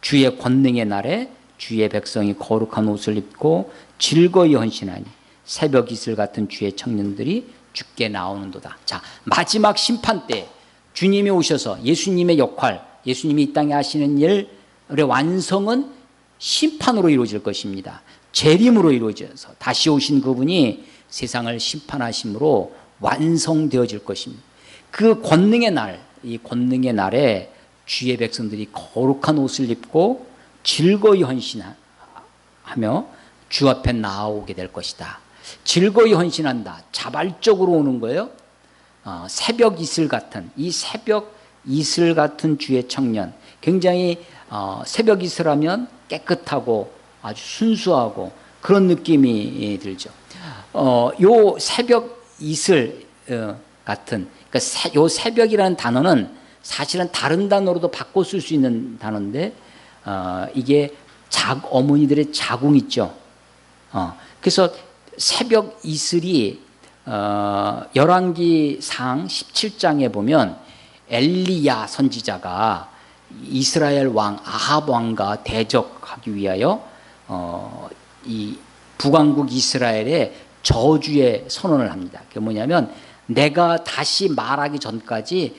주의 권능의 날에 주의 백성이 거룩한 옷을 입고 즐거이 헌신하니 새벽 이슬 같은 주의 청년들이 주께 나오는도다. 자, 마지막 심판 때 주님이 오셔서 예수님의 역할, 예수님이 이 땅에 하시는 일의 완성은 심판으로 이루어질 것입니다. 재림으로 이루어져서 다시 오신 그분이 세상을 심판하심으로 완성되어질 것입니다. 그 권능의 날, 이 권능의 날에 주의 백성들이 거룩한 옷을 입고 즐거이 헌신하며 주 앞에 나오게 될 것이다. 즐거이 헌신한다. 자발적으로 오는 거예요. 새벽 이슬 같은, 이 새벽 이슬 같은 주의 청년, 굉장히 새벽 이슬하면 깨끗하고 아주 순수하고 그런 느낌이 들죠. 요 새벽 이슬 같은, 그러니까 요 새벽이라는 단어는 사실은 다른 단어로도 바꿔 쓸 수 있는 단어인데, 이게 어머니들의 자궁 있죠. 그래서 새벽 이슬이 열왕기상 17장에 보면 엘리야 선지자가 이스라엘 왕 아합 왕과 대적하기 위하여 이 북왕국 이스라엘에 저주의 선언을 합니다. 그게 뭐냐면, 내가 다시 말하기 전까지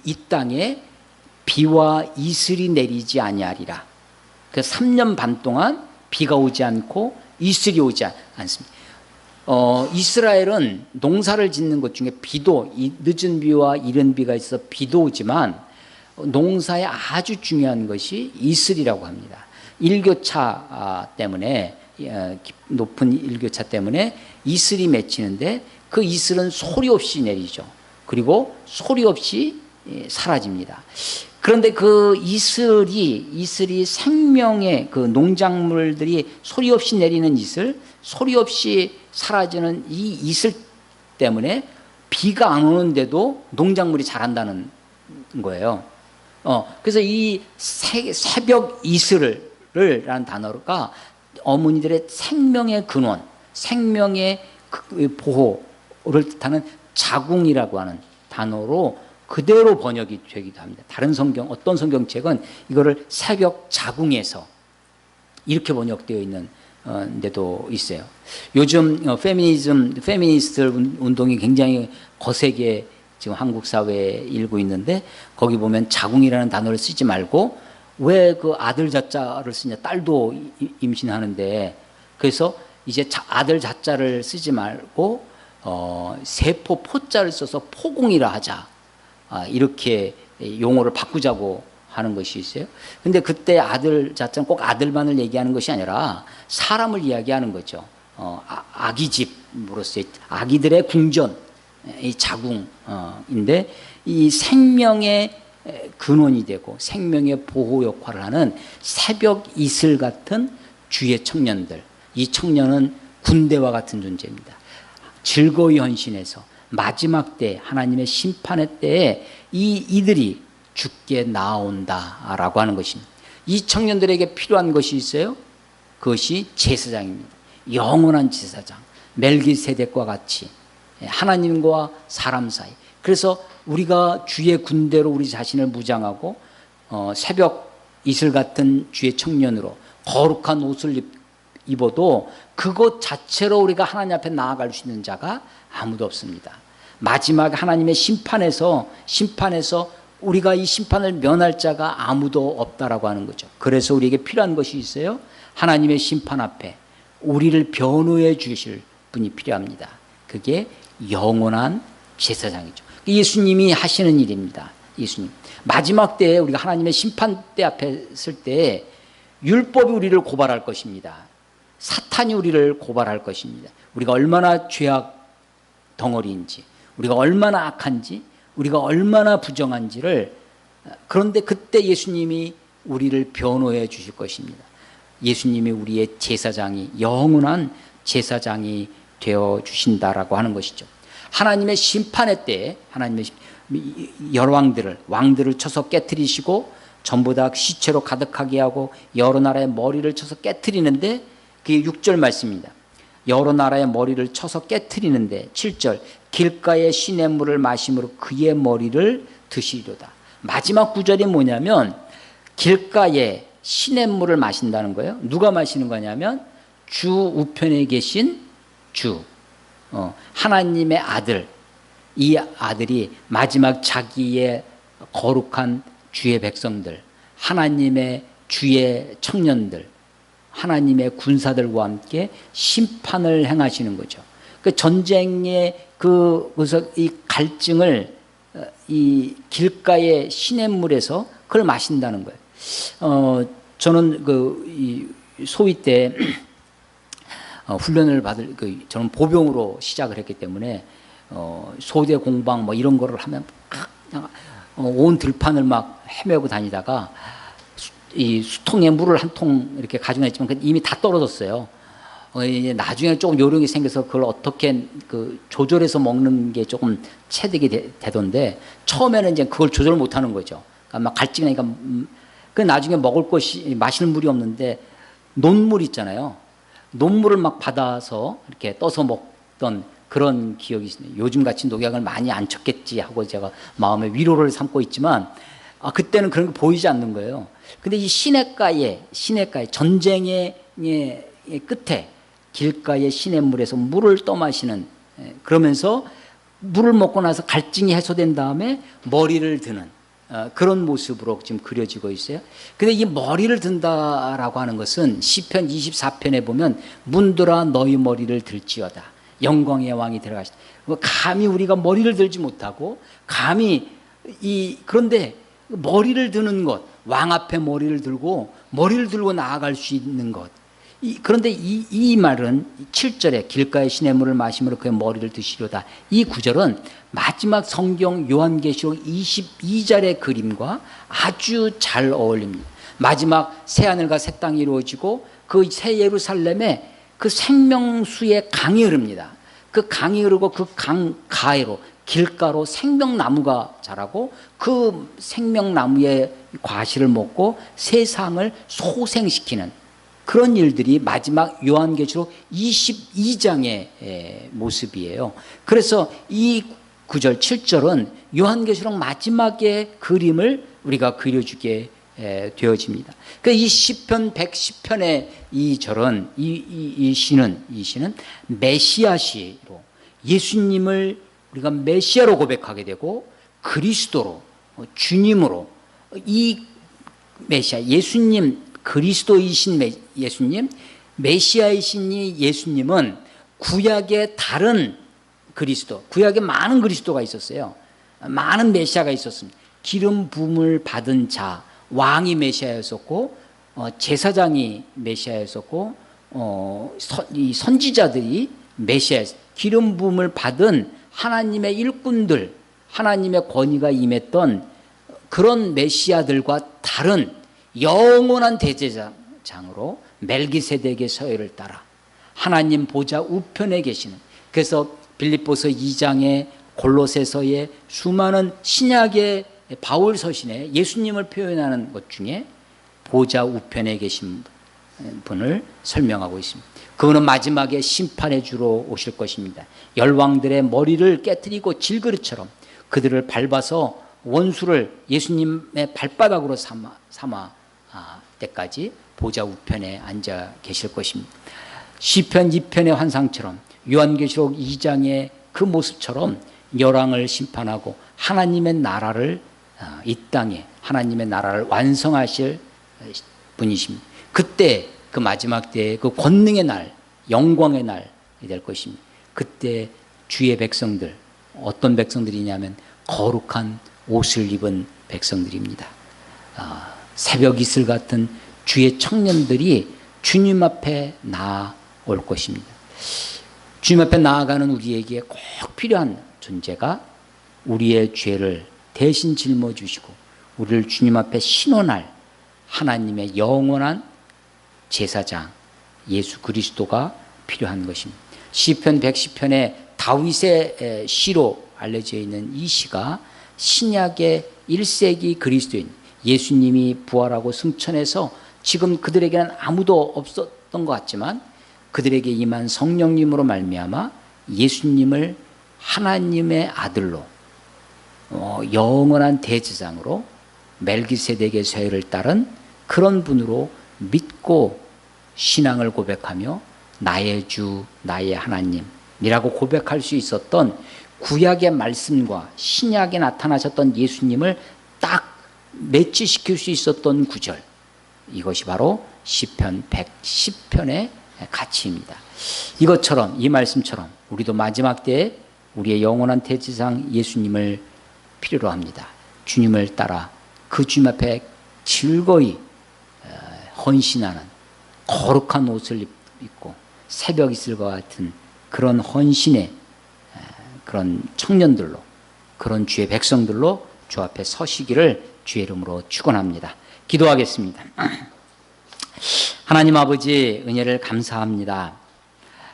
이 땅에 비와 이슬이 내리지 아니하리라. 그 3년 반 동안 비가 오지 않고 이슬이 오지 않습니다. 이스라엘은 농사를 짓는 것 중에 비도, 늦은 비와 이른 비가 있어 비도 오지만 농사에 아주 중요한 것이 이슬이라고 합니다. 일교차 때문에, 높은 일교차 때문에 이슬이 맺히는데, 그 이슬은 소리 없이 내리죠. 그리고 소리 없이 사라집니다. 그런데 그 이슬이 생명의, 그 농작물들이 소리 없이 내리는 이슬, 소리 없이 사라지는 이 이슬 때문에 비가 안 오는데도 농작물이 자란다는 거예요. 그래서 이 새벽 이슬이라는 단어가 어머니들의 생명의 근원, 생명의 보호를 뜻하는 자궁이라고 하는 단어로 그대로 번역이 되기도 합니다. 다른 어떤 성경책은 이거를 새벽 자궁에서 이렇게 번역되어 있는 데도 있어요. 요즘 페미니스트 운동이 굉장히 거세게 지금 한국 사회에 일고 있는데, 거기 보면 자궁이라는 단어를 쓰지 말고 왜 그 아들 자자를 쓰냐, 딸도 임신하는데, 그래서 이제 아들 자자를 쓰지 말고 세포 포자를 써서 포공이라 하자, 이렇게 용어를 바꾸자고 하는 것이 있어요. 근데 그때 아들 자자는 꼭 아들만을 얘기하는 것이 아니라 사람을 이야기하는 거죠. 아기집으로서의 아기들의 궁전, 이 자궁인데, 이 생명의 근원이 되고 생명의 보호 역할을 하는 새벽 이슬 같은 주의 청년들. 이 청년은 군대와 같은 존재입니다. 즐거이 헌신해서 마지막 때 하나님의 심판의 때에 이들이 죽게 나온다라고 하는 것입니다. 이 청년들에게 필요한 것이 있어요. 그것이 제사장입니다. 영원한 제사장. 멜기세덱과 같이 하나님과 사람 사이. 그래서 우리가 주의 군대로 우리 자신을 무장하고 새벽 이슬 같은 주의 청년으로 거룩한 옷을 입어도 그것 자체로 우리가 하나님 앞에 나아갈 수 있는 자가 아무도 없습니다. 마지막 하나님의 심판에서 우리가 이 심판을 면할 자가 아무도 없다라고 하는 거죠. 그래서 우리에게 필요한 것이 있어요. 하나님의 심판 앞에 우리를 변호해 주실 분이 필요합니다. 그게 영원한 제사장이죠. 예수님이 하시는 일입니다. 예수님. 마지막 때에 우리가 하나님의 심판대 앞에 설 때 율법이 우리를 고발할 것입니다. 사탄이 우리를 고발할 것입니다. 우리가 얼마나 죄악 덩어리인지, 우리가 얼마나 악한지, 우리가 얼마나 부정한지를, 그런데 그때 예수님이 우리를 변호해 주실 것입니다. 예수님이 우리의 제사장이, 영원한 제사장이 되어 주신다라고 하는 것이죠. 하나님의 심판의 때에 하나님의 왕들을 쳐서 깨뜨리시고 전부 다 시체로 가득하게 하고 여러 나라의 머리를 쳐서 깨뜨리는데, 그게 6절 말씀입니다. 여러 나라의 머리를 쳐서 깨뜨리는데 7절 길가의 시냇물을 마심으로 그의 머리를 드시리로다. 마지막 구절이 뭐냐면 길가에 시냇물을 마신다는 거예요. 누가 마시는 거냐면 주 우편에 계신 주, 하나님의 아들, 이 아들이 마지막 자기의 거룩한 주의 백성들, 하나님의 주의 청년들, 하나님의 군사들과 함께 심판을 행하시는 거죠. 그 전쟁의 그래서 이 갈증을 이 길가의 시냇물에서 그걸 마신다는 거예요. 저는 이 소위 때 훈련을 저는 보병으로 시작을 했기 때문에 소대 공방 뭐 이런 거를 하면 그냥 온 들판을 막 헤매고 다니다가 이 수통에 물을 한 통 이렇게 가지고 있지만 이미 다 떨어졌어요. 이제 나중에 조금 요령이 생겨서 그걸 어떻게 조절해서 먹는 게 조금 체득이 되던데, 처음에는 이제 그걸 조절 못 하는 거죠. 그러니까 막 갈증이 나니까, 그 나중에 먹을 것이, 마시는 물이 없는데, 논물 있잖아요. 논물을 막 받아서 이렇게 떠서 먹던 그런 기억이 있습니다. 요즘 같이 녹약을 많이 안 쳤겠지 하고 제가 마음에 위로를 삼고 있지만, 그때는 그런 게 보이지 않는 거예요. 근데 이 시냇가에 전쟁의 끝에 길가의 시냇물에서 물을 떠마시는, 그러면서 물을 먹고 나서 갈증이 해소된 다음에 머리를 드는 그런 모습으로 지금 그려지고 있어요. 근데 이 머리를 든다라고 하는 것은 시편 24편에 보면 문들아 너희 머리를 들지어다. 영광의 왕이 들어가시다. 감히 우리가 머리를 들지 못하고 그런데 머리를 드는 것, 왕 앞에 머리를 들고 나아갈 수 있는 것. 그런데 이 말은 7절에 길가의 시냇물을 마심으로 그의 머리를 드시려다. 이 구절은 마지막 성경 요한계시록 22절의 그림과 아주 잘 어울립니다. 마지막 새하늘과 새 땅이 이루어지고 그 새 예루살렘에 그 생명수의 강이 흐릅니다. 그 강이 흐르고 그 강 가해로 길가로 생명나무가 자라고 그 생명나무의 과실을 먹고 세상을 소생시키는 그런 일들이 마지막 요한계시록 22장의 모습이에요. 그래서 이 9절 7절은 요한계시록 마지막의 그림을 우리가 그려주게 되어집니다. 이 시편 110편의 이 절은 이 시는 메시아 시로 예수님을 우리가 메시아로 고백하게 되고 그리스도로, 주님으로, 이 메시아 예수님, 그리스도이신 예수님, 메시아이신 이 예수님은 구약의 다른 그리스도, 구약에 많은 그리스도가 있었어요. 많은 메시아가 있었습니다. 기름 부음을 받은 자, 왕이 메시아였었고, 제사장이 메시아였었고, 이 선지자들이 메시아였어요. 기름 부음을 받은 하나님의 일꾼들, 하나님의 권위가 임했던 그런 메시아들과 다른 영원한 대제사장으로 멜기세덱의 서열을 따라 하나님 보좌 우편에 계시는, 그래서 빌립보서 2장에 골로새서의 수많은 신약의 바울 서신에 예수님을 표현하는 것 중에 보좌 우편에 계신 분을 설명하고 있습니다. 그분은 마지막에 심판의 주로 오실 것입니다. 열왕들의 머리를 깨뜨리고 질그릇처럼 그들을 밟아서 원수를 예수님의 발바닥으로 삼아 때까지 보좌 우편에 앉아 계실 것입니다. 시편 2편의 환상처럼, 요한계시록 2장의 그 모습처럼 열왕을 심판하고 하나님의 나라를, 이 땅에 하나님의 나라를 완성하실 분이십니다. 그때 그 마지막 때의 그 권능의 날, 영광의 날이 될 것입니다. 그때 주의 백성들, 어떤 백성들이냐면 거룩한 옷을 입은 백성들입니다. 새벽 이슬 같은 주의 청년들이 주님 앞에 나올 것입니다. 주님 앞에 나아가는 우리에게 꼭 필요한 존재가 우리의 죄를 대신 짊어지시고 우리를 주님 앞에 신원할 하나님의 영원한 제사장 예수 그리스도가 필요한 것입니다. 시편 110편에 다윗의 시로 알려져 있는 이 시가 신약의 1세기 그리스도인 예수님이 부활하고 승천해서 지금 그들에게는 아무도 없었던 것 같지만 그들에게 임한 성령님으로 말미암아 예수님을 하나님의 아들로 영원한 대제사장으로 멜기세덱의 서열을 따른 그런 분으로 믿고 신앙을 고백하며 나의 주 나의 하나님이라고 고백할 수 있었던 구약의 말씀과 신약에 나타나셨던 예수님을 딱 매치시킬 수 있었던 구절, 이것이 바로 시편 110편의 가치입니다. 이것처럼, 이 말씀처럼 우리도 마지막 때에 우리의 영원한 대제사장 예수님을 필요로 합니다. 주님을 따라 그 주님 앞에 즐거이 헌신하는 거룩한 옷을 입고 새벽 이슬과 같은 그런 헌신의 그런 청년들로, 그런 주의 백성들로 주 앞에 서시기를 주의 이름으로 축원합니다. 기도하겠습니다. 하나님 아버지, 은혜를 감사합니다.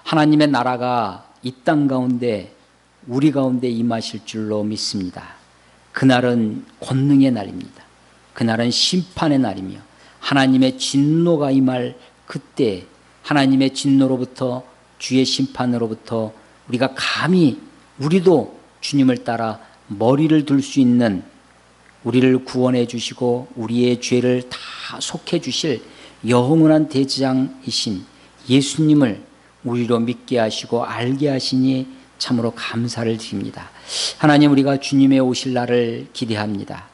하나님의 나라가 이 땅 가운데 우리 가운데 임하실 줄로 믿습니다. 그날은 권능의 날입니다. 그날은 심판의 날이며 하나님의 진노가 임할 그때 하나님의 진노로부터, 주의 심판으로부터 우리가 감히 우리도 주님을 따라 머리를 들 수 있는, 우리를 구원해 주시고 우리의 죄를 다 속해 주실 영원한 대제사장이신 예수님을 우리로 믿게 하시고 알게 하시니 참으로 감사를 드립니다. 하나님, 우리가 주님의 오실 날을 기대합니다.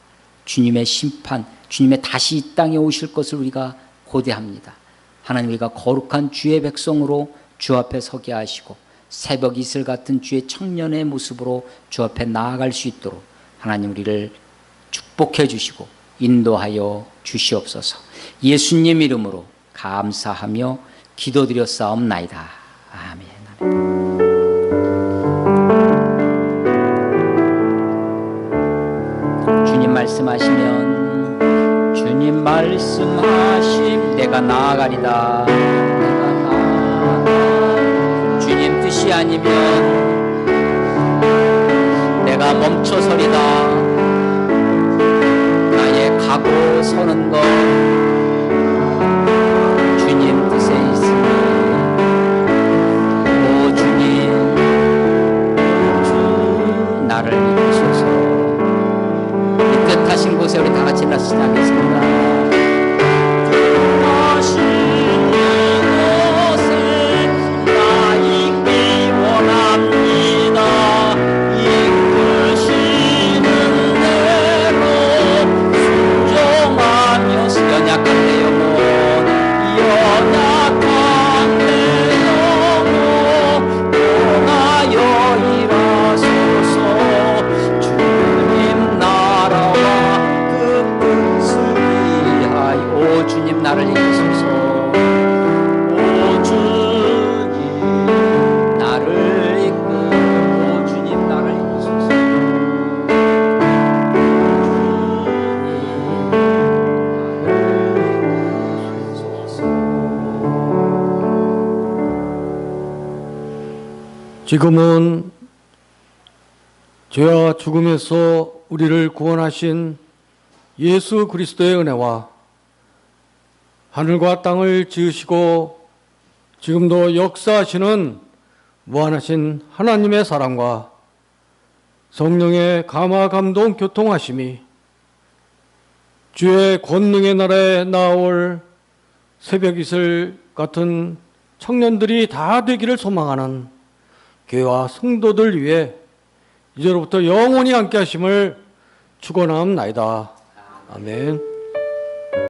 주님의 심판, 주님의 다시 이 땅에 오실 것을 우리가 고대합니다. 하나님, 우리가 거룩한 주의 백성으로 주 앞에 서게 하시고 새벽 이슬 같은 주의 청년의 모습으로 주 앞에 나아갈 수 있도록 하나님 우리를 축복해 주시고 인도하여 주시옵소서. 예수님 이름으로 감사하며 기도드렸사옵나이다. 아멘. 주님 말씀하시면, 주님 말씀하심 내가 나아가리다. 주님 뜻이 아니면 내가 멈춰서리다. 나의 가고 서는 것 주님 뜻에 있으니, 오 주님, 주 나를 이끄소서. 이 뜻하신 곳에 우리 다 같이 시작하겠습니다. 나를 이끄소서. 오 주님 나를 이끄, 오 주님 나를 이끄소서. 지금은 죄와 죽음에서 우리를 구원하신 예수 그리스도의 은혜와 하늘과 땅을 지으시고 지금도 역사하시는 무한하신 하나님의 사랑과 성령의 감화 감동 교통하심이 주의 권능의 날에 나올 새벽 이슬 같은 청년들이 다 되기를 소망하는 교회와 성도들 위해 이제로부터 영원히 함께 하심을 축원하옵나이다. 아멘.